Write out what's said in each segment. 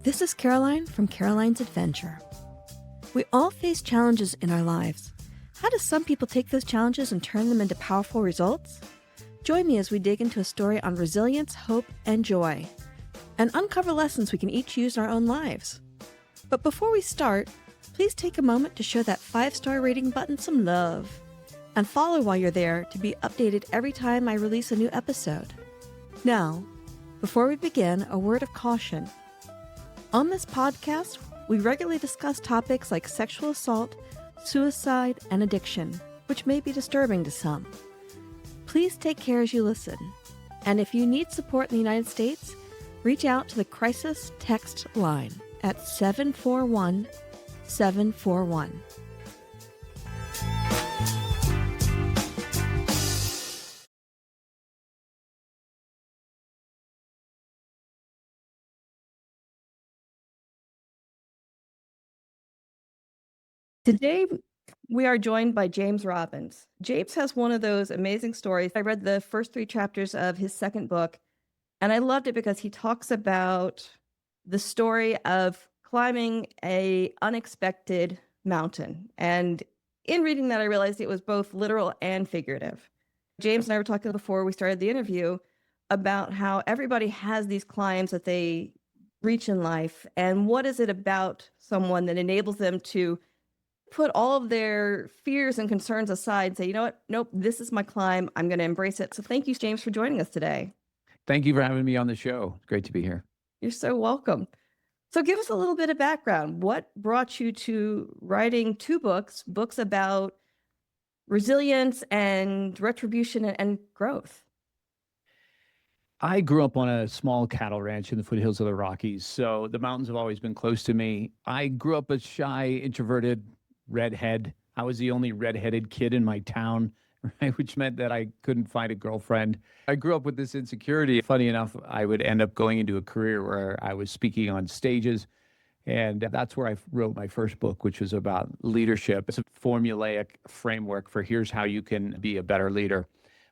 This is Caraline from Caraline's Adventure. We all face challenges in our lives. How do some people take those challenges and turn them into powerful results? Join me as we dig into a story on resilience, hope, and joy, and uncover lessons we can each use in our own lives. But before we start, please take a moment to show that 5-star rating button some love, and follow while you're there to be updated every time I release a new episode. Now, before we begin, a word of caution. On this podcast, we regularly discuss topics like sexual assault, suicide, and addiction, which may be disturbing to some. Please take care as you listen. And if you need support in the United States, reach out to the crisis text line at 741-741. Today, we are joined by James Robbins. James has one of those amazing stories. I read the first 3 chapters of his second book, and I loved it because he talks about the story of climbing an unexpected mountain. And in reading that, I realized it was both literal and figurative. James and I were talking before we started the interview about how everybody has these climbs that they reach in life, and what is it about someone that enables them to put all of their fears and concerns aside and say, you know what? Nope, this is my climb. I'm going to embrace it. So thank you, James, for joining us today. Thank you for having me on the show. It's great to be here. You're so welcome. So give us a little bit of background. What brought you to writing 2 books about resilience and retribution and growth? I grew up on a small cattle ranch in the foothills of the Rockies, so the mountains have always been close to me. I grew up a shy, introverted redhead. I was the only redheaded kid in my town, right? Which meant that I couldn't find a girlfriend. I grew up with this insecurity. Funny enough, I would end up going into a career where I was speaking on stages. And that's where I wrote my first book, which was about leadership. It's a formulaic framework for here's how you can be a better leader.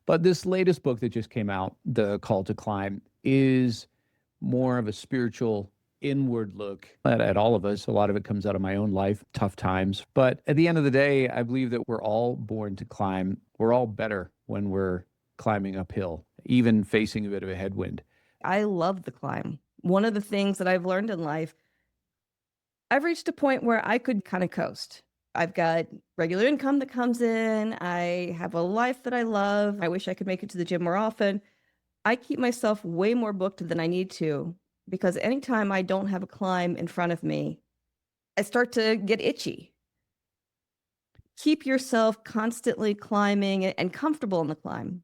But this latest book that just came out, The Call to Climb, is more of a spiritual inward look at all of us. A lot of it comes out of my own life, tough times. But at the end of the day, I believe that we're all born to climb. We're all better when we're climbing uphill, even facing a bit of a headwind. I love the climb. One of the things that I've learned in life, I've reached a point where I could kind of coast. I've got regular income that comes in. I have a life that I love. I wish I could make it to the gym more often. I keep myself way more booked than I need to, because anytime I don't have a climb in front of me, I start to get itchy. Keep yourself constantly climbing and comfortable in the climb.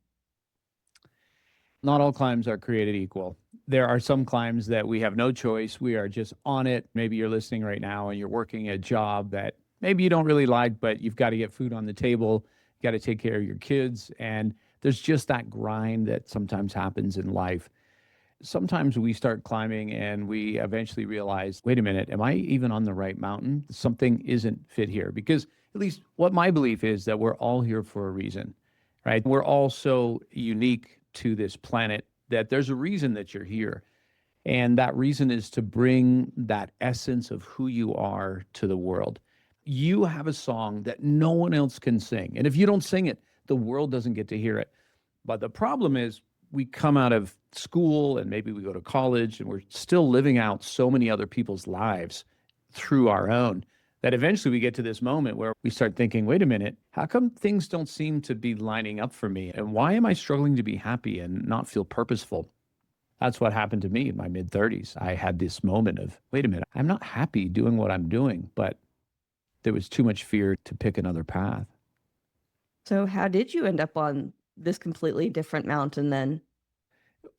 Not all climbs are created equal. There are some climbs that we have no choice. We are just on it. Maybe you're listening right now and you're working a job that maybe you don't really like, but you've got to get food on the table. You got to take care of your kids. And there's just that grind that sometimes happens in life. Sometimes we start climbing and we eventually realize, wait a minute, am I even on the right mountain? Something isn't fit here. Because at least what my belief is that we're all here for a reason, right? We're all so unique to this planet that there's a reason that you're here. And that reason is to bring that essence of who you are to the world. You have a song that no one else can sing. And if you don't sing it, the world doesn't get to hear it. But the problem is we come out of school and maybe we go to college and we're still living out so many other people's lives through our own that eventually we get to this moment where we start thinking, wait a minute, how come things don't seem to be lining up for me? And why am I struggling to be happy and not feel purposeful? That's what happened to me in my mid-30s. I had this moment of, wait a minute, I'm not happy doing what I'm doing, but there was too much fear to pick another path. So how did you end up on this completely different mountain then?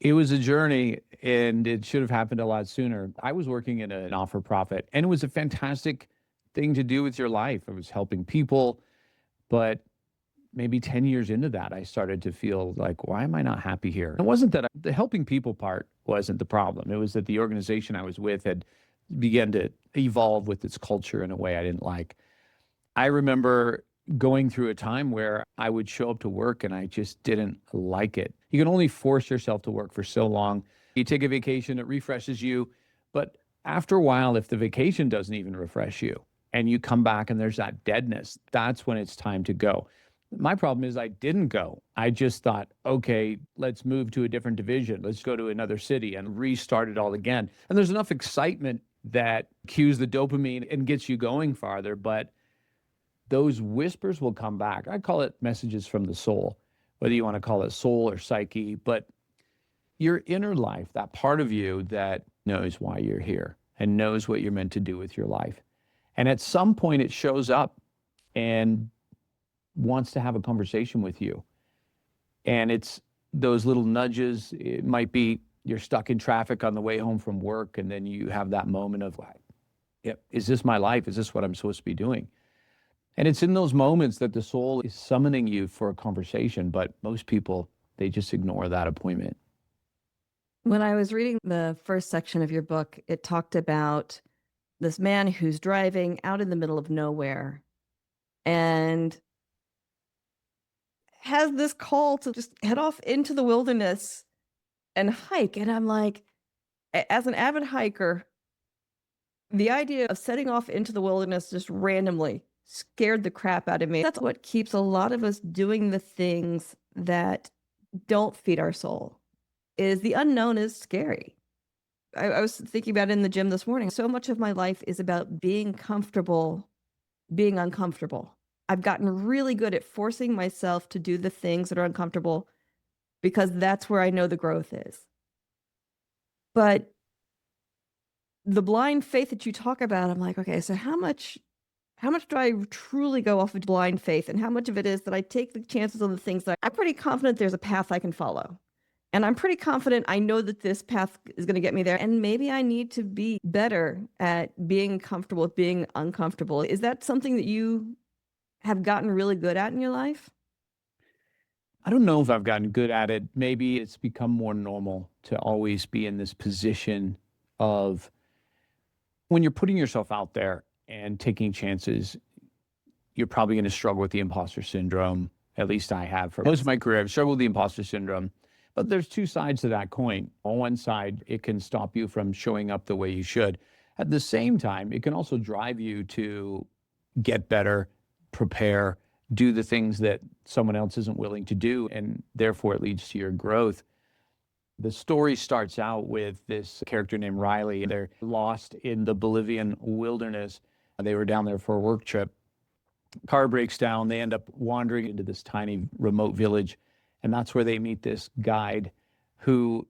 It was a journey, and it should have happened a lot sooner. I was working in a not-for-profit, and it was a fantastic thing to do with your life. I was helping people, but maybe 10 years into that, I started to feel like, why am I not happy here? It wasn't that the helping people part wasn't the problem. It was that the organization I was with had begun to evolve with its culture in a way I didn't like. I remember going through a time where I would show up to work and I just didn't like it. You can only force yourself to work for so long. You take a vacation, it refreshes you, but After a while, if the vacation doesn't even refresh you and you come back and there's that deadness, that's when it's time to go. My problem is I didn't go. I just thought, okay, let's move to a different division. Let's go to another city and restart it all again. And there's enough excitement that cues the dopamine and gets you going farther. But those whispers will come back. I call it messages from the soul, whether you want to call it soul or psyche, but your inner life, that part of you that knows why you're here and knows what you're meant to do with your life. And at some point it shows up and wants to have a conversation with you. And it's those little nudges. It might be you're stuck in traffic on the way home from work, and then you have that moment of like, yep, is this my life? Is this what I'm supposed to be doing? And it's in those moments that the soul is summoning you for a conversation, but most people, they just ignore that appointment. When I was reading the first section of your book, it talked about this man who's driving out in the middle of nowhere and has this call to just head off into the wilderness and hike. And I'm like, as an avid hiker, the idea of setting off into the wilderness just randomly scared the crap out of me. That's what keeps a lot of us doing the things that don't feed our soul, is the unknown is scary. I was thinking about it in the gym this morning. So much of my life is about being comfortable, being uncomfortable. I've gotten really good at forcing myself to do the things that are uncomfortable because that's where I know the growth is. But the blind faith that you talk about, I'm like, okay, so how much do I truly go off of blind faith? And how much of it is that I take the chances on the things that I'm pretty confident there's a path I can follow. And I'm pretty confident I know that this path is going to get me there. And maybe I need to be better at being comfortable with being uncomfortable. Is that something that you have gotten really good at in your life? I don't know if I've gotten good at it. Maybe it's become more normal to always be in this position of when you're putting yourself out there and taking chances, you're probably going to struggle with the imposter syndrome. At least I have. For most of my career, I've struggled with the imposter syndrome. But there's two sides to that coin. On one side, it can stop you from showing up the way you should. At the same time, it can also drive you to get better, prepare, do the things that someone else isn't willing to do, and therefore it leads to your growth. The story starts out with this character named Riley. They're lost in the Bolivian wilderness. They were down there for a work trip. Car breaks down. They end up wandering into this tiny remote village. And that's where they meet this guide who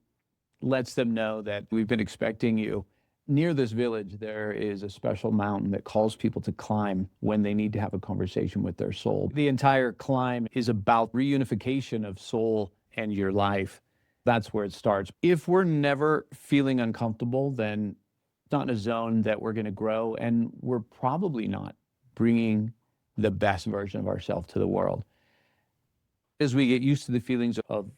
lets them know that we've been expecting you. Near this village, there is a special mountain that calls people to climb when they need to have a conversation with their soul. The entire climb is about reunification of soul and your life. That's where it starts. If we're never feeling uncomfortable, then it's not in a zone that we're going to grow, and we're probably not bringing the best version of ourselves to the world. As we get used to the feelings of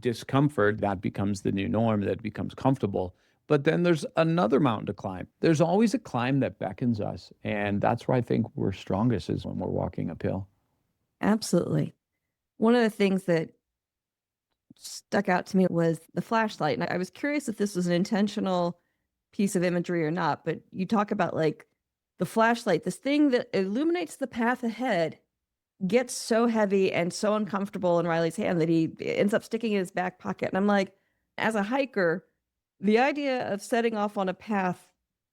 discomfort, that becomes the new norm, that becomes comfortable. But then there's another mountain to climb. There's always a climb that beckons us. And that's where I think we're strongest, is when we're walking uphill. Absolutely. One of the things that stuck out to me was the flashlight. And I was curious if this was an intentional piece of imagery or not, but you talk about like the flashlight, this thing that illuminates the path ahead, gets so heavy and so uncomfortable in Riley's hand that he ends up sticking in his back pocket. And I'm like, as a hiker, the idea of setting off on a path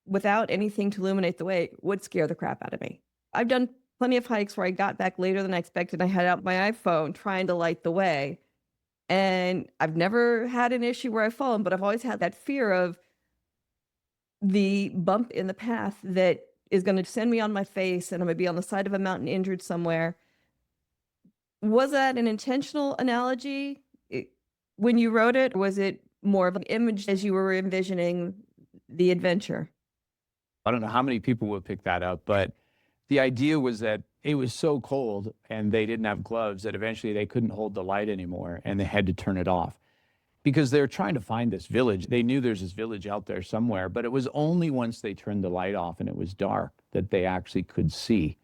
without anything to illuminate the way would scare the crap out of me. I've done plenty of hikes where I got back later than I expected. I had out my iPhone trying to light the way. And I've never had an issue where I've fallen, but I've always had that fear of the bump in the path that is going to send me on my face and I'm going to be on the side of a mountain injured somewhere. Was that an intentional analogy when you wrote it? Or was it more of an image as you were envisioning the adventure? I don't know how many people would pick that up, but the idea was that it was so cold and they didn't have gloves that eventually they couldn't hold the light anymore and they had to turn it off because they're trying to find this village. They knew there's this village out there somewhere, but it was only once they turned the light off and it was dark that they actually could see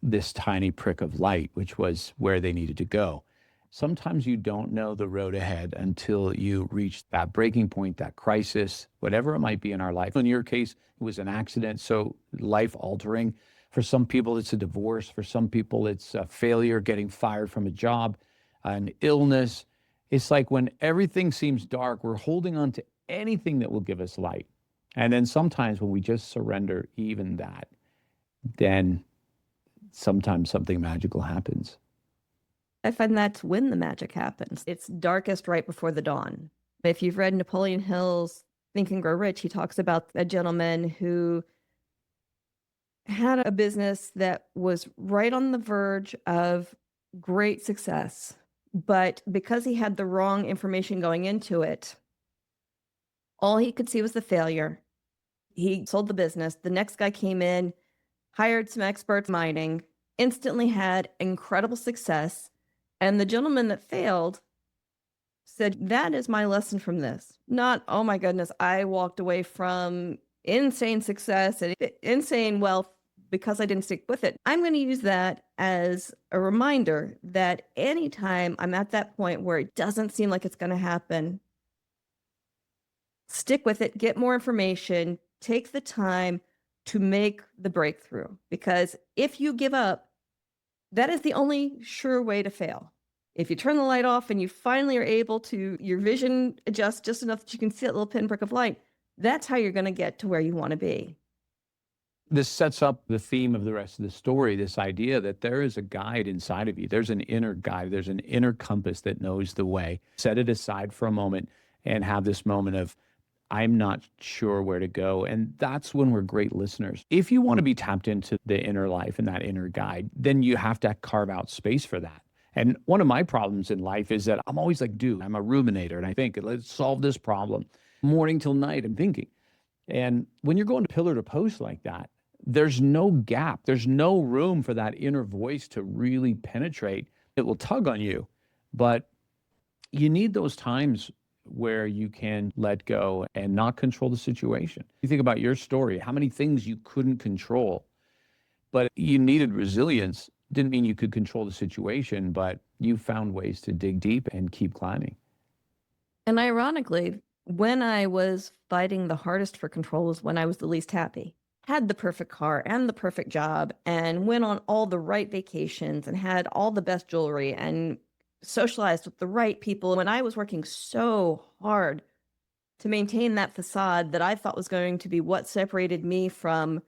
this tiny prick of light, which was where they needed to go. Sometimes you don't know the road ahead until you reach that breaking point, that crisis, whatever it might be in our life. In your case, it was an accident, so life altering. For some people, it's a divorce. For some people, it's a failure, getting fired from a job, an illness. It's like when everything seems dark, we're holding on to anything that will give us light. And then sometimes when we just surrender even that, then sometimes something magical happens. I find that's when the magic happens. It's darkest right before the dawn. If you've read Napoleon Hill's Think and Grow Rich, he talks about a gentleman who had a business that was right on the verge of great success. But because he had the wrong information going into it, all he could see was the failure. He sold the business. The next guy came in, hired some experts mining, instantly had incredible success. And the gentleman that failed said, that is my lesson from this. Not, oh my goodness, I walked away from insane success and insane wealth because I didn't stick with it. I'm going to use that as a reminder that anytime I'm at that point where it doesn't seem like it's going to happen, stick with it, get more information, take the time to make the breakthrough. Because if you give up, that is the only sure way to fail. If you turn the light off and you finally are able to, your vision adjusts just enough that you can see that little pinprick of light, that's how you're going to get to where you want to be. This sets up the theme of the rest of the story, this idea that there is a guide inside of you. There's an inner guide. There's an inner compass that knows the way. Set it aside for a moment and have this moment of, I'm not sure where to go. And that's when we're great listeners. If you want to be tapped into the inner life and that inner guide, then you have to carve out space for that. And one of my problems in life is that I'm always like, dude, I'm a ruminator and I think, let's solve this problem. Morning till night, I'm thinking. And when you're going to pillar to post like that, there's no gap. There's no room for that inner voice to really penetrate. It will tug on you, but you need those times where you can let go and not control the situation. You think about your story, how many things you couldn't control, but you needed resilience. Didn't mean you could control the situation, but you found ways to dig deep and keep climbing. And ironically, when I was fighting the hardest for control was when I was the least happy. Had the perfect car and the perfect job and went on all the right vacations and had all the best jewelry and socialized with the right people. When I was working so hard to maintain that facade that I thought was going to be what separated me from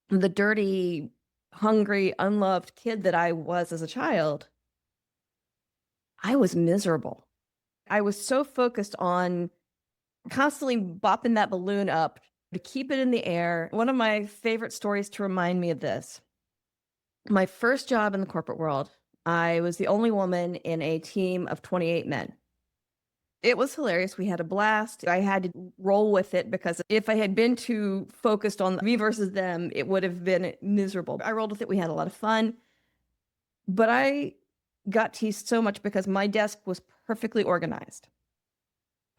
the dirty, hungry, unloved kid that I was as a child, I was miserable. I was so focused on constantly bopping that balloon up to keep it in the air. One of my favorite stories to remind me of this, my first job in the corporate world, I was the only woman in a team of 28 men. It was hilarious. We had a blast. I had to roll with it because if I had been too focused on me versus them, it would have been miserable. I rolled with it. We had a lot of fun. But I got teased so much because my desk was perfectly organized.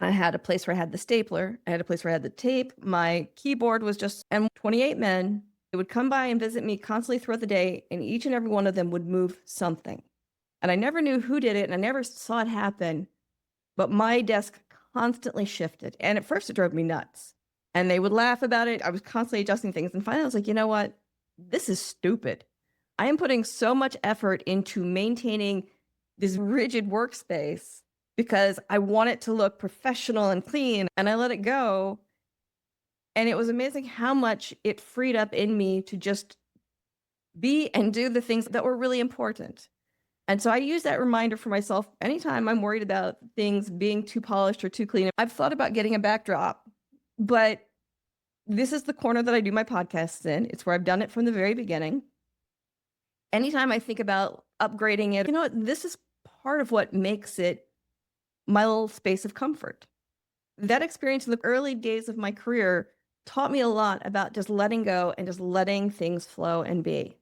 I had a place where I had the stapler. I had a place where I had the tape. My keyboard was just, and 28 men, they would come by and visit me constantly throughout the day, and each and every one of them would move something. And I never knew who did it, and I never saw it happen, but my desk constantly shifted. And at first it drove me nuts. And they would laugh about it. I was constantly adjusting things. And finally I was like, you know what? This is stupid. I am putting so much effort into maintaining this rigid workspace because I want it to look professional and clean, and I let it go. And it was amazing how much it freed up in me to just be and do the things that were really important. And so I use that reminder for myself anytime I'm worried about things being too polished or too clean. I've thought about getting a backdrop, but this is the corner that I do my podcasts in. It's where I've done it from the very beginning. Anytime I think about upgrading it, you know what? This is part of what makes it my little space of comfort. That experience in the early days of my career taught me a lot about just letting go and just letting things flow and be.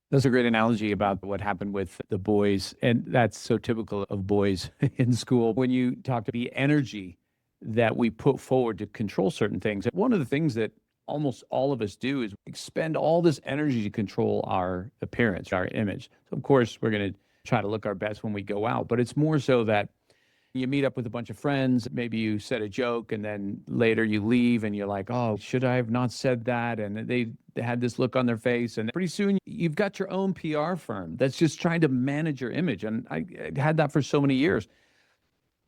That's a great analogy about what happened with the boys. And that's so typical of boys in school. When you talk to the energy that we put forward to control certain things, one of the things that almost all of us do is expend all this energy to control our appearance, our image. So of course, we're going to try to look our best when we go out. But it's more so that you meet up with a bunch of friends, maybe you said a joke, and then later you leave and you're like, oh, should I have not said that? And they had this look on their face. And pretty soon you've got your own PR firm that's just trying to manage your image. And I had that for so many years.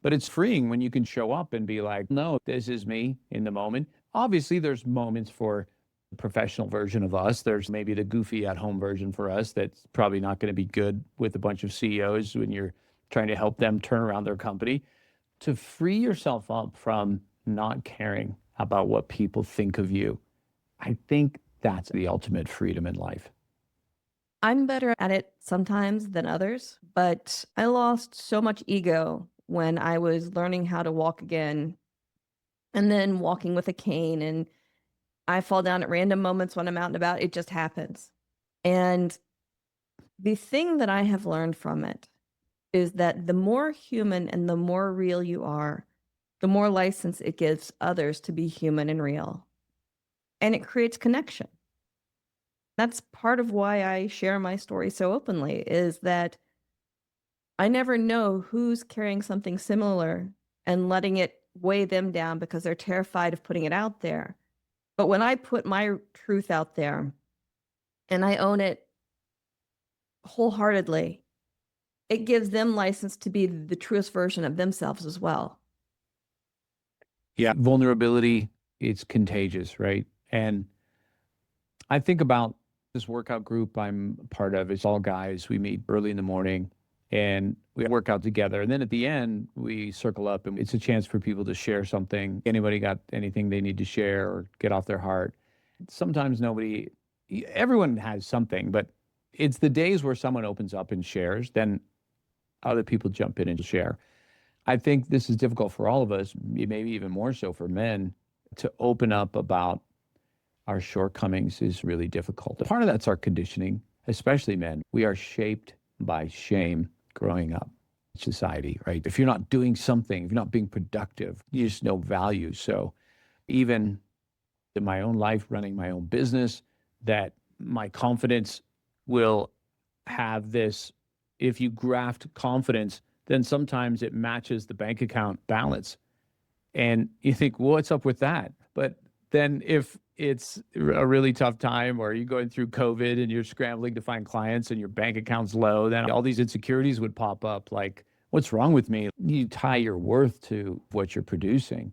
But it's freeing when you can show up and be like, no, this is me in the moment. Obviously, there's moments for the professional version of us. There's maybe the goofy at home version for us that's probably not going to be good with a bunch of CEOs when you're trying to help them turn around their company. To free yourself up from not caring about what people think of you, I think that's the ultimate freedom in life. I'm better at it sometimes than others, but I lost so much ego when I was learning how to walk again and then walking with a cane. And I fall down at random moments when I'm out and about. It just happens. And the thing that I have learned from it is that the more human and the more real you are, the more license it gives others to be human and real. And it creates connection. That's part of why I share my story so openly, is that I never know who's carrying something similar and letting it weigh them down because they're terrified of putting it out there. But when I put my truth out there and I own it wholeheartedly, it gives them license to be the truest version of themselves as well. Yeah. Vulnerability, it's contagious, right? And I think about this workout group I'm a part of. It's all guys. We meet early in the morning and we work out together. And then at the end, we circle up and it's a chance for people to share something. Anybody got anything they need to share or get off their heart? Sometimes everyone has something, but it's the days where someone opens up and shares, then other people jump in and share. I think this is difficult for all of us, maybe even more so for men, to open up about our shortcomings is really difficult. Part of that's our conditioning, especially men. We are shaped by shame growing up in society, right? If you're not doing something, if you're not being productive, you just no value. So even in my own life, running my own business, that my confidence will have this, if you graft confidence, then sometimes it matches the bank account balance. And you think, well, what's up with that? But then if it's a really tough time or you're going through COVID and you're scrambling to find clients and your bank account's low, then all these insecurities would pop up like, what's wrong with me? You tie your worth to what you're producing.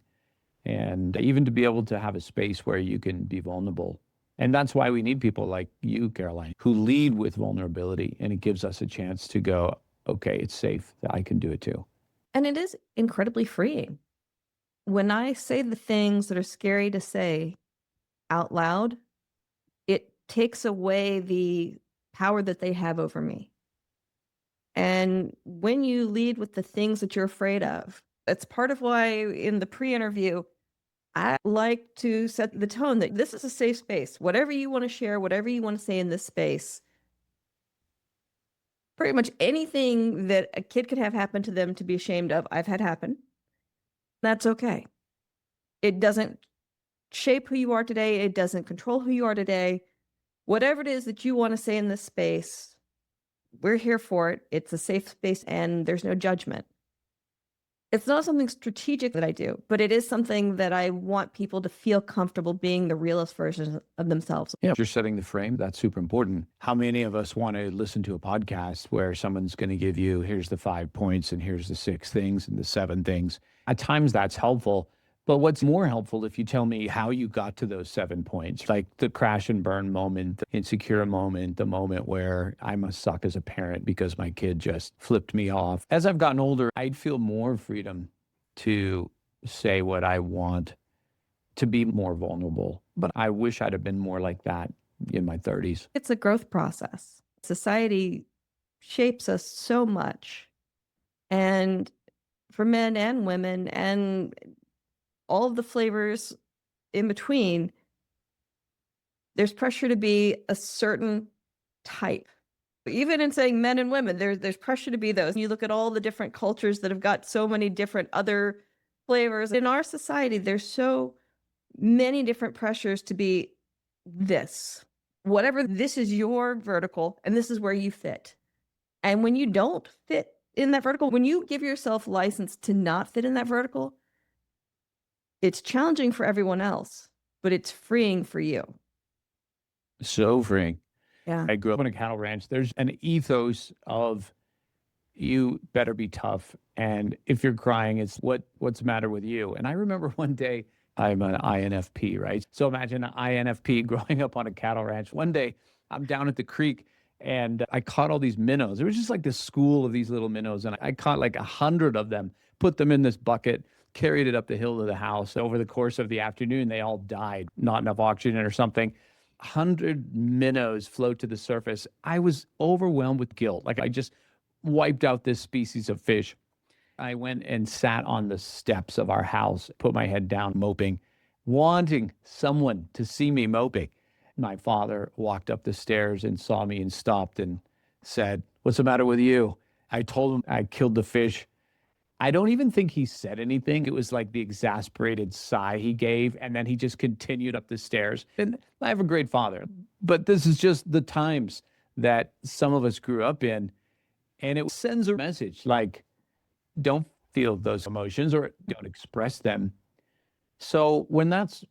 And even to be able to have a space where you can be vulnerable. And that's why we need people like you, Caraline, who lead with vulnerability. And it gives us a chance to go, okay, it's safe that I can do it too. And it is incredibly freeing. When I say the things that are scary to say out loud, it takes away the power that they have over me. And when you lead with the things that you're afraid of, that's part of why in the pre-interview, I like to set the tone that this is a safe space. Whatever you want to share, whatever you want to say in this space, pretty much anything that a kid could have happen to them to be ashamed of, I've had happen. That's okay. It doesn't shape who you are today. It doesn't control who you are today. Whatever it is that you want to say in this space, we're here for it. It's a safe space and there's no judgment. It's not something strategic that I do, but it is something that I want people to feel comfortable being the realest version of themselves. Yeah, you're setting the frame. That's super important. How many of us want to listen to a podcast where someone's going to give you, here's the 5 points and here's the 6 things and the 7 things? At times that's helpful. But what's more helpful if you tell me how you got to those 7 points, like the crash and burn moment, the insecure moment, the moment where I must suck as a parent because my kid just flipped me off. As I've gotten older, I'd feel more freedom to say what I want, to be more vulnerable. But I wish I'd have been more like that in my 30s. It's a growth process. Society shapes us so much. And for men and women and all of the flavors in between, there's pressure to be a certain type. Even in saying men and women, there's pressure to be those. You look at all the different cultures that have got so many different other flavors. In our society, there's so many different pressures to be this. Whatever, this is your vertical, and this is where you fit. And when you don't fit in that vertical, when you give yourself license to not fit in that vertical, it's challenging for everyone else, but it's freeing for you. So freeing. Yeah. I grew up on a cattle ranch. There's an ethos of you better be tough. And if you're crying, it's what's the matter with you? And I remember one day, I'm an INFP, right? So imagine an INFP growing up on a cattle ranch. One day I'm down at the creek and I caught all these minnows. It was just like this school of these little minnows. And I caught like 100 of them, put them in this bucket, carried it up the hill to the house. Over the course of the afternoon, they all died, not enough oxygen or something. 100 minnows float to the surface. I was overwhelmed with guilt. Like I just wiped out this species of fish. I went and sat on the steps of our house, put my head down, moping, wanting someone to see me moping. My father walked up the stairs and saw me and stopped and said, "What's the matter with you?" I told him I killed the fish. I don't even think he said anything. It was like the exasperated sigh he gave, and then he just continued up the stairs. And I have a great father, but this is just the times that some of us grew up in. And it sends a message like, don't feel those emotions or don't express them. So when that's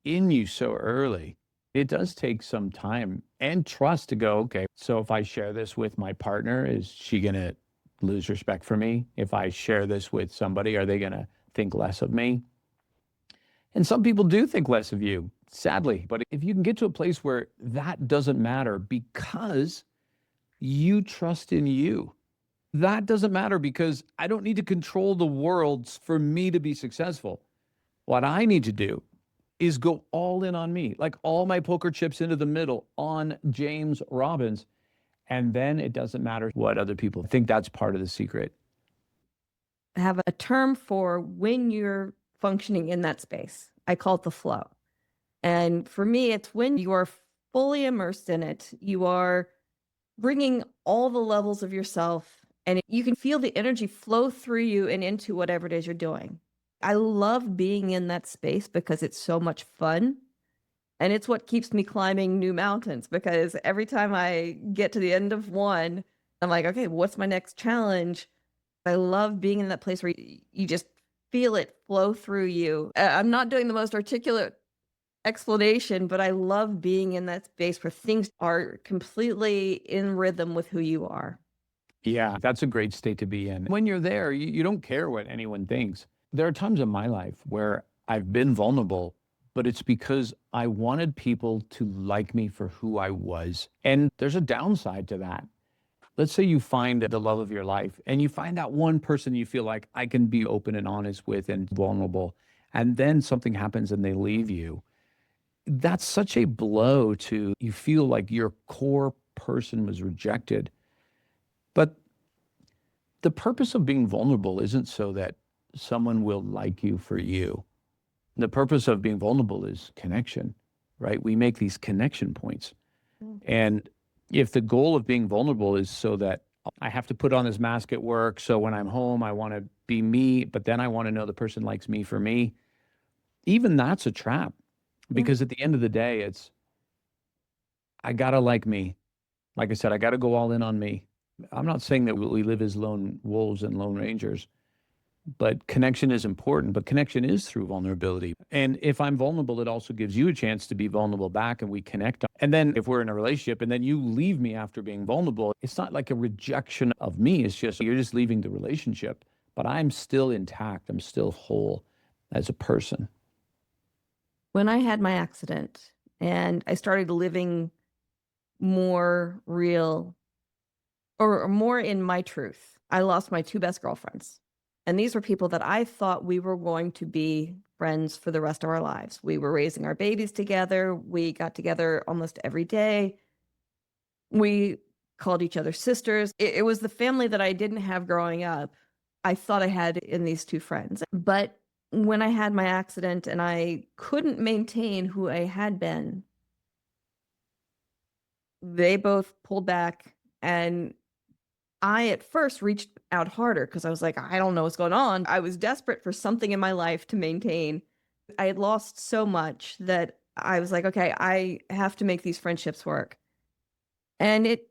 in you so early, it does take some time and trust to go, okay, so if I share this with my partner, is she going to lose respect for me? If I share this with somebody, are they going to think less of me? And some people do think less of you, sadly. But if you can get to a place where that doesn't matter because you trust in you, that doesn't matter because I don't need to control the world for me to be successful. What I need to do is go all in on me, like all my poker chips into the middle on James Robbins. And then it doesn't matter what other people think. That's part of the secret. I have a term for when you're functioning in that space. I call it the flow. And for me, it's when you are fully immersed in it. You are bringing all the levels of yourself and you can feel the energy flow through you and into whatever it is you're doing. I love being in that space because it's so much fun. And it's what keeps me climbing new mountains because every time I get to the end of one, I'm like, okay, what's my next challenge? I love being in that place where you just feel it flow through you. I'm not doing the most articulate explanation, but I love being in that space where things are completely in rhythm with who you are. Yeah, that's a great state to be in. When you're there, you don't care what anyone thinks. There are times in my life where I've been vulnerable, but it's because I wanted people to like me for who I was. And there's a downside to that. Let's say you find the love of your life and you find that one person you feel like I can be open and honest with and vulnerable. And then something happens and they leave you. That's such a blow to you feel like your core person was rejected. But the purpose of being vulnerable isn't so that someone will like you for you. The purpose of being vulnerable is connection, right? We make these connection points. And if the goal of being vulnerable is so that I have to put on this mask at work, so when I'm home, I want to be me, but then I want to know the person likes me for me, even that's a trap. Because at the end of the day, it's, I got to like me. Like I said, I got to go all in on me. I'm not saying that we live as lone wolves and lone rangers, but connection is important. But connection is through vulnerability. And if I'm vulnerable, it also gives you a chance to be vulnerable back and we connect. And then if we're in a relationship and then you leave me after being vulnerable, it's not like a rejection of me. It's just, you're just leaving the relationship, but I'm still intact. I'm still whole as a person. When I had my accident and I started living more real or more in my truth, I lost my two best girlfriends. And these were people that I thought we were going to be friends for the rest of our lives. We were raising our babies together. We got together almost every day. We called each other sisters. It was the family that I didn't have growing up. I thought I had in these two friends. But when I had my accident and I couldn't maintain who I had been, they both pulled back. And I at first reached out harder because I was like, I don't know what's going on. I was desperate for something in my life to maintain. I had lost so much that I was like, okay, I have to make these friendships work. And it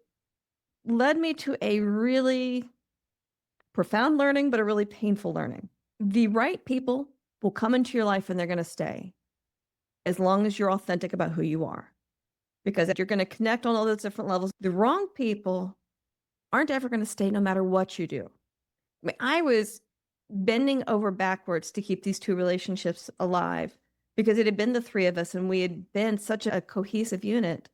led me to a really profound learning, but a really painful learning. The right people will come into your life and they're going to stay as long as you're authentic about who you are, because you're going to connect on all those different levels. The wrong people aren't ever going to stay no matter what you do. I mean, I was bending over backwards to keep these two relationships alive because it had been the three of us and we had been such a cohesive unit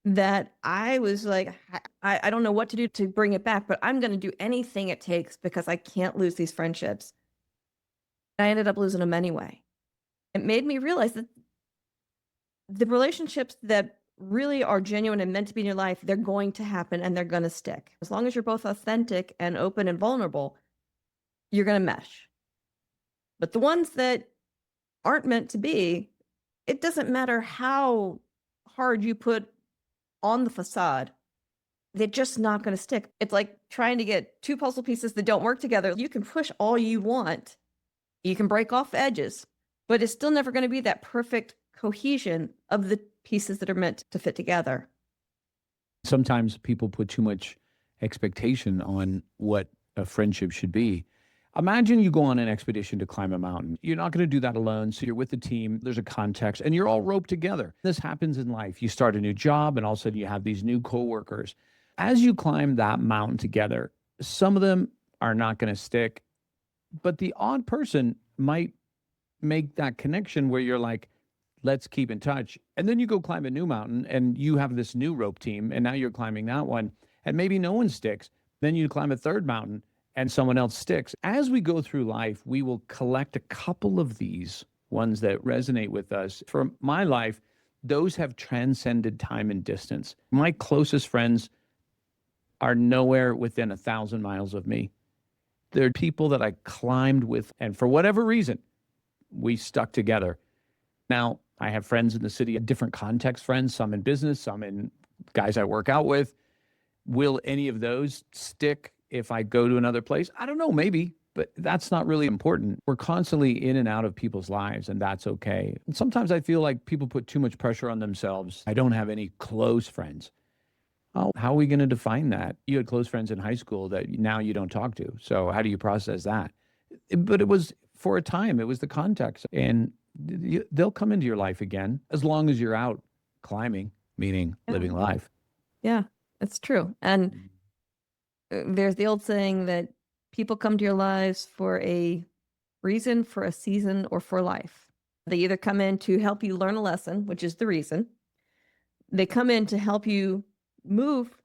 that I was like, I don't know what to do to bring it back, but I'm going to do anything it takes because I can't lose these friendships. I ended up losing them anyway. It made me realize that the relationships that really are genuine and meant to be in your life, they're going to happen and they're going to stick. As long as you're both authentic and open and vulnerable, you're going to mesh. But the ones that aren't meant to be, it doesn't matter how hard you put on the facade, they're just not going to stick. It's like trying to get two puzzle pieces that don't work together. You can push all you want, you can break off edges, but it's still never going to be that perfect cohesion of the pieces that are meant to fit together. Sometimes people put too much expectation on what a friendship should be. Imagine you go on an expedition to climb a mountain. You're not going to do that alone. So you're with the team, there's a context, and you're all roped together. This happens in life. You start a new job, and all of a sudden you have these new coworkers. As you climb that mountain together, some of them are not going to stick, but the odd person might make that connection where you're like, let's keep in touch. And then you go climb a new mountain and you have this new rope team, and now you're climbing that one, and maybe no one sticks. Then you climb a third mountain and someone else sticks. As we go through life, we will collect a couple of these ones that resonate with us. For my life, those have transcended time and distance. My closest friends are nowhere within 1,000 miles of me. They're people that I climbed with, and for whatever reason, we stuck together. Now, I have friends in the city, different context friends, some in business, some in guys I work out with. Will any of those stick if I go to another place? I don't know, maybe, but that's not really important. We're constantly in and out of people's lives, and that's okay. And sometimes I feel like people put too much pressure on themselves. I don't have any close friends. Oh, how are we going to define that? You had close friends in high school that now you don't talk to. So how do you process that? But it was for a time, it was the context. And they'll come into your life again as long as you're out climbing, meaning living life. Yeah, that's true. And there's the old saying that people come to your lives for a reason, for a season, or for life. They either come in to help you learn a lesson, which is the reason. They come in to help you move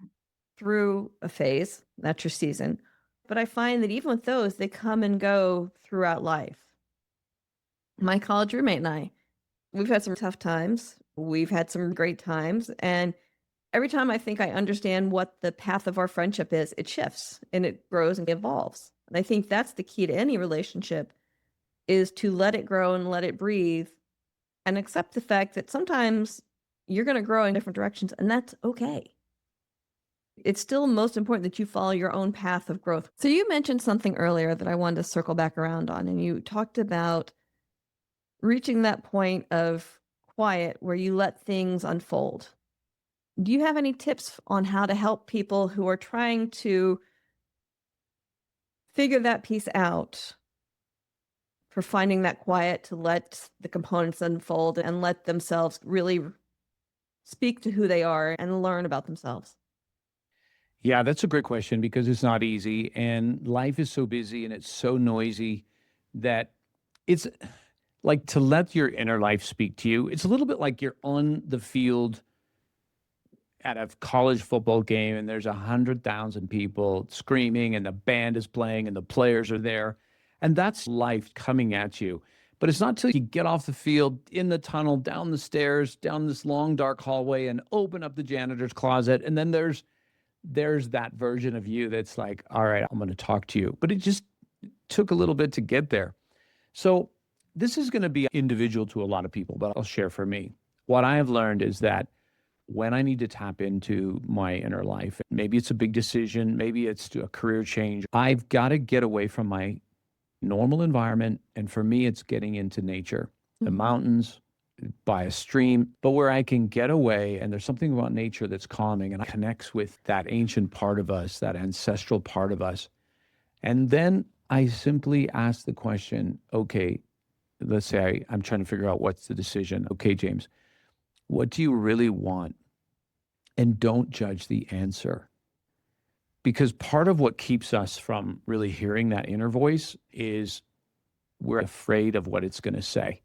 through a phase, that's your season. But I find that even with those, they come and go throughout life. My college roommate and I, we've had some tough times. We've had some great times. And every time I think I understand what the path of our friendship is, it shifts and it grows and evolves. And I think that's the key to any relationship, is to let it grow and let it breathe and accept the fact that sometimes you're going to grow in different directions, and that's okay. It's still most important that you follow your own path of growth. So you mentioned something earlier that I wanted to circle back around on, and you talked about reaching that point of quiet where you let things unfold. Do you have any tips on how to help people who are trying to figure that piece out, for finding that quiet to let the components unfold and let themselves really speak to who they are and learn about themselves? Yeah, that's a great question because it's not easy, and life is so busy and it's so noisy that it's like to let your inner life speak to you. It's a little bit like you're on the field at a college football game and there's 100,000 people screaming and the band is playing and the players are there. And that's life coming at you. But it's not till you get off the field, in the tunnel, down the stairs, down this long dark hallway and open up the janitor's closet. And then there's that version of you that's like, all right, I'm going to talk to you. But it just took a little bit to get there. So this is going to be individual to a lot of people, but I'll share for me. What I have learned is that when I need to tap into my inner life, maybe it's a big decision, maybe it's a career change, I've got to get away from my normal environment. And for me, it's getting into nature, the mountains, by a stream, but where I can get away and there's something about nature that's calming and it connects with that ancient part of us, that ancestral part of us. And then I simply ask the question, okay, let's say I'm trying to figure out what's the decision. Okay, James, what do you really want? And don't judge the answer. Because part of what keeps us from really hearing that inner voice is we're afraid of what it's going to say.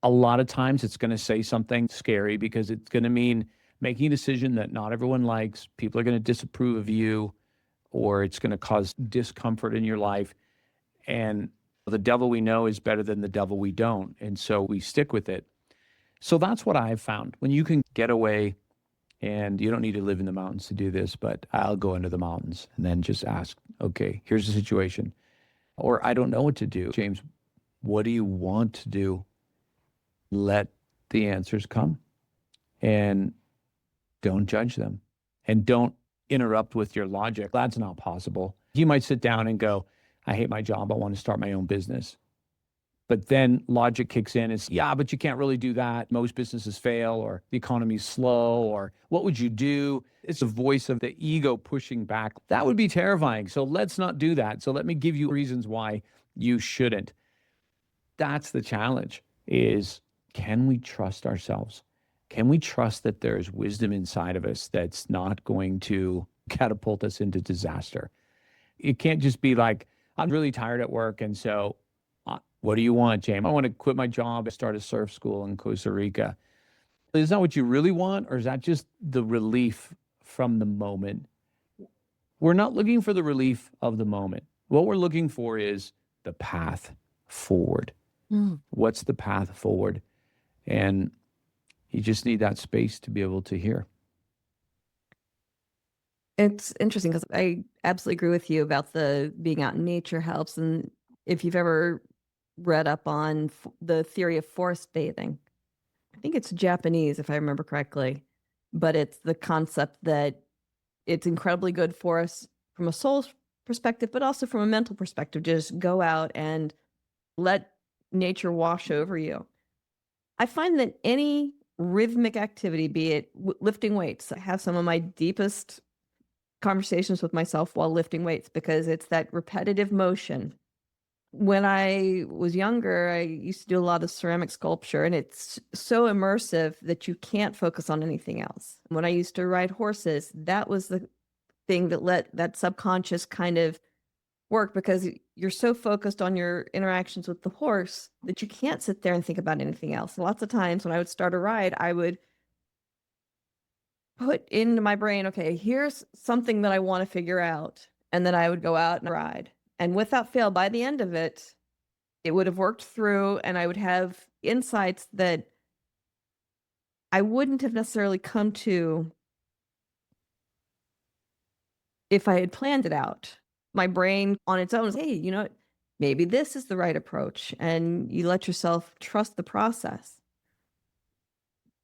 A lot of times it's going to say something scary because it's going to mean making a decision that not everyone likes. People are going to disapprove of you, or it's going to cause discomfort in your life. And the devil we know is better than the devil we don't. And so we stick with it. So that's what I've found. When you can get away, and you don't need to live in the mountains to do this, but I'll go into the mountains and then just ask, okay, here's the situation. Or I don't know what to do. James, what do you want to do? Let the answers come and don't judge them and don't interrupt with your logic. That's not possible. You might sit down and go, I hate my job. I want to start my own business. But then logic kicks in. It's, yeah, but you can't really do that. Most businesses fail, or the economy's slow, or what would you do? It's the voice of the ego pushing back. That would be terrifying. So let's not do that. So let me give you reasons why you shouldn't. That's the challenge is, can we trust ourselves? Can we trust that there's wisdom inside of us that's not going to catapult us into disaster? It can't just be like, I'm really tired at work. And so what do you want, James? I want to quit my job and start a surf school in Costa Rica. Is that what you really want? Or is that just the relief from the moment? We're not looking for the relief of the moment. What we're looking for is the path forward. What's the path forward? And you just need that space to be able to hear. It's interesting because I absolutely agree with you about the being out in nature helps. And if you've ever read up on the theory of forest bathing, I think it's Japanese, if I remember correctly, but it's the concept that it's incredibly good for us from a soul perspective, but also from a mental perspective. Just go out and let nature wash over you. I find that any rhythmic activity, be it lifting weights, I have some of my deepest conversations with myself while lifting weights because it's that repetitive motion. When I was younger, I used to do a lot of ceramic sculpture, and it's so immersive that you can't focus on anything else. When I used to ride horses, that was the thing that let that subconscious kind of work because you're so focused on your interactions with the horse that you can't sit there and think about anything else. Lots of times when I would start a ride, I would put into my brain, okay, here's something that I want to figure out. And then I would go out and ride. And without fail, by the end of it, it would have worked through and I would have insights that I wouldn't have necessarily come to if I had planned it out. My brain on its own is, hey, you know, maybe this is the right approach. And you let yourself trust the process.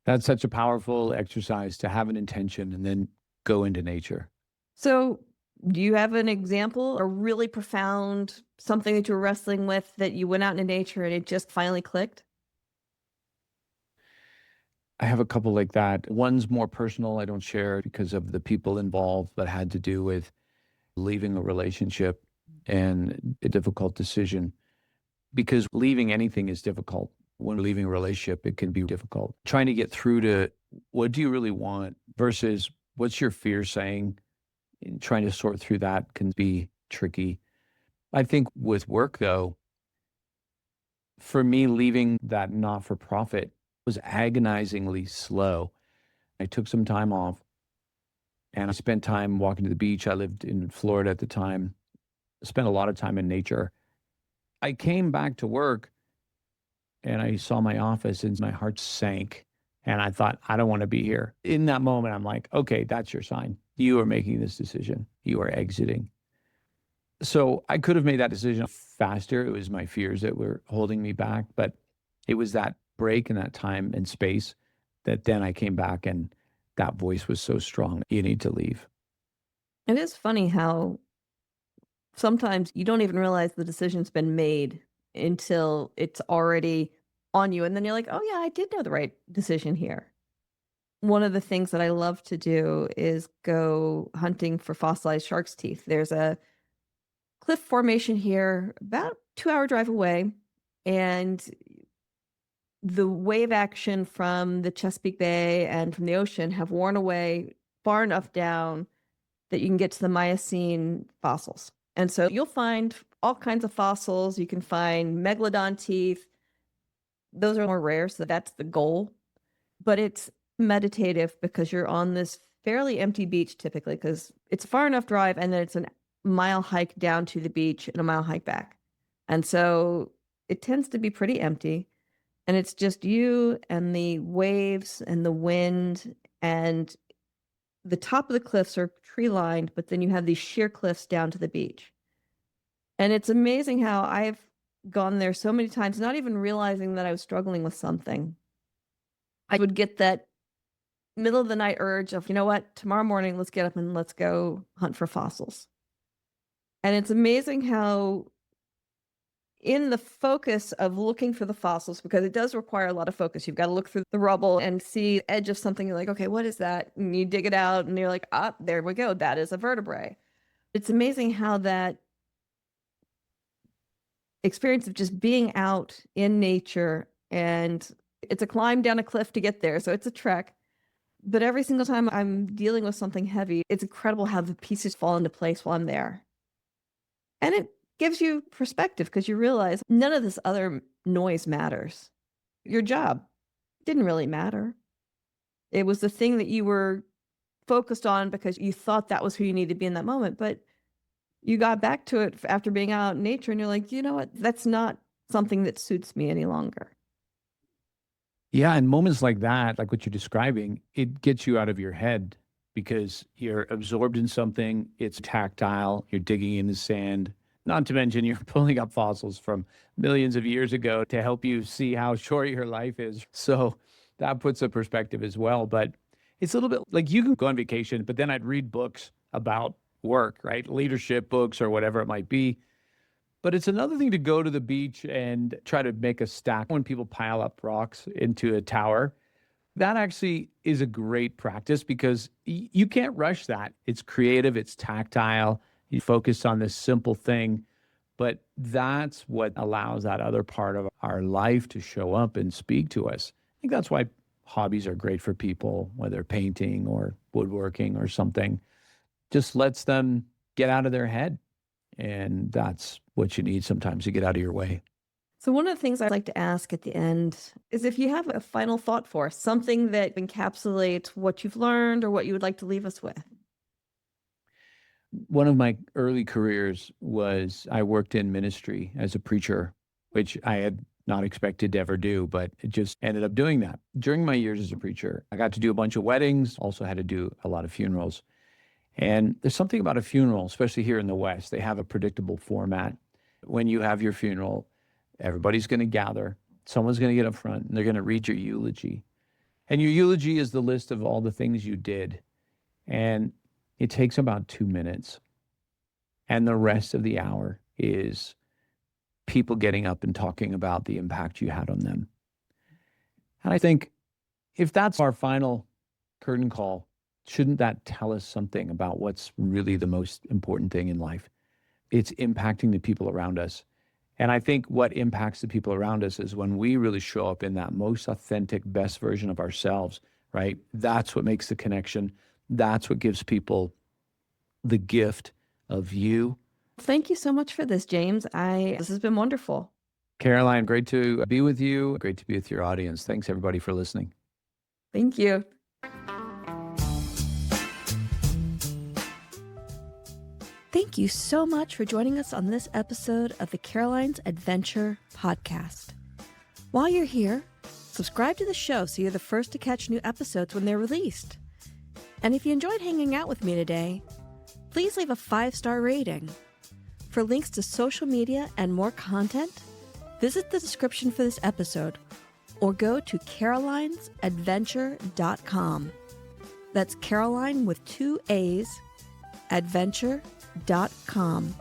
That's such a powerful exercise to have an intention and then go into nature. So, do you have an example, a really profound something that you were wrestling with that you went out into nature and it just finally clicked? I have a couple like that. One's more personal. I don't share because of the people involved, but had to do with leaving a relationship and a difficult decision. Because leaving anything is difficult. When leaving a relationship, it can be difficult. Trying to get through to what do you really want versus what's your fear saying, and trying to sort through that can be tricky. I think with work, though, for me, leaving that not for profit was agonizingly slow. I took some time off and I spent time walking to the beach. I lived in Florida at the time, spent a lot of time in nature. I came back to work and I saw my office and my heart sank. And I thought, I don't want to be here. In that moment, I'm like, okay, that's your sign. You are making this decision. You are exiting. So I could have made that decision faster. It was my fears that were holding me back. But it was that break in that time and space that then I came back and that voice was so strong. You need to leave. It is funny how sometimes you don't even realize the decision's been made until it's already on you. And then you're like, oh, yeah, I did know the right decision here. One of the things that I love to do is go hunting for fossilized shark's teeth. There's a cliff formation here, about 2-hour drive away. And the wave action from the Chesapeake Bay and from the ocean have worn away far enough down that you can get to the Miocene fossils. And so you'll find all kinds of fossils. You can find megalodon teeth. Those are more rare, so that's the goal. But it's meditative because you're on this fairly empty beach typically, because it's far enough drive and then it's a mile hike down to the beach and a mile hike back. And so it tends to be pretty empty. And it's just you and the waves and the wind, and the top of the cliffs are tree lined, but then you have these sheer cliffs down to the beach. And it's amazing how I've gone there so many times, not even realizing that I was struggling with something. I would get that middle of the night urge of, you know what, tomorrow morning, let's get up and let's go hunt for fossils. And it's amazing how in the focus of looking for the fossils, because it does require a lot of focus. You've got to look through the rubble and see the edge of something. You're like, okay, what is that? And you dig it out and you're like, ah, there we go. That is a vertebrae. It's amazing how that experience of just being out in nature, and it's a climb down a cliff to get there. So it's a trek. But every single time I'm dealing with something heavy, it's incredible how the pieces fall into place while I'm there. And it gives you perspective because you realize none of this other noise matters. Your job didn't really matter. It was the thing that you were focused on because you thought that was who you needed to be in that moment. But you got back to it after being out in nature and you're like, you know what? That's not something that suits me any longer. Yeah, and moments like that, like what you're describing, it gets you out of your head because you're absorbed in something. It's tactile. You're digging in the sand. Not to mention you're pulling up fossils from millions of years ago to help you see how short your life is. So that puts a perspective as well. But it's a little bit like you can go on vacation, but then I'd read books about work, right? Leadership books or whatever it might be. But it's another thing to go to the beach and try to make a stack when people pile up rocks into a tower. That actually is a great practice because you can't rush that. It's creative, it's tactile. You focus on this simple thing, but that's what allows that other part of our life to show up and speak to us. I think that's why hobbies are great for people, whether painting or woodworking or something. Just lets them get out of their head. And that's what you need sometimes to get out of your way. So one of the things I'd like to ask at the end is if you have a final thought for us, something that encapsulates what you've learned or what you would like to leave us with. One of my early careers was I worked in ministry as a preacher, which I had not expected to ever do, but it just ended up doing that. During my years as a preacher, I got to do a bunch of weddings, also had to do a lot of funerals. And there's something about a funeral, especially here in the West, they have a predictable format. When you have your funeral, everybody's going to gather. Someone's going to get up front and they're going to read your eulogy. And your eulogy is the list of all the things you did. And it takes about 2 minutes. And the rest of the hour is people getting up and talking about the impact you had on them. And I think if that's our final curtain call, shouldn't that tell us something about what's really the most important thing in life? It's impacting the people around us. And I think what impacts the people around us is when we really show up in that most authentic, best version of ourselves, right? That's what makes the connection. That's what gives people the gift of you. Thank you so much for this, James. This has been wonderful. Caraline, great to be with you. Great to be with your audience. Thanks, everybody, for listening. Thank you. Thank you so much for joining us on this episode of the Caroline's Adventure podcast. While you're here, subscribe to the show so you're the first to catch new episodes when they're released. And if you enjoyed hanging out with me today, please leave a 5-star rating. For links to social media and more content, visit the description for this episode or go to carolinesadventure.com. That's Caraline with 2 A's, adventure.com.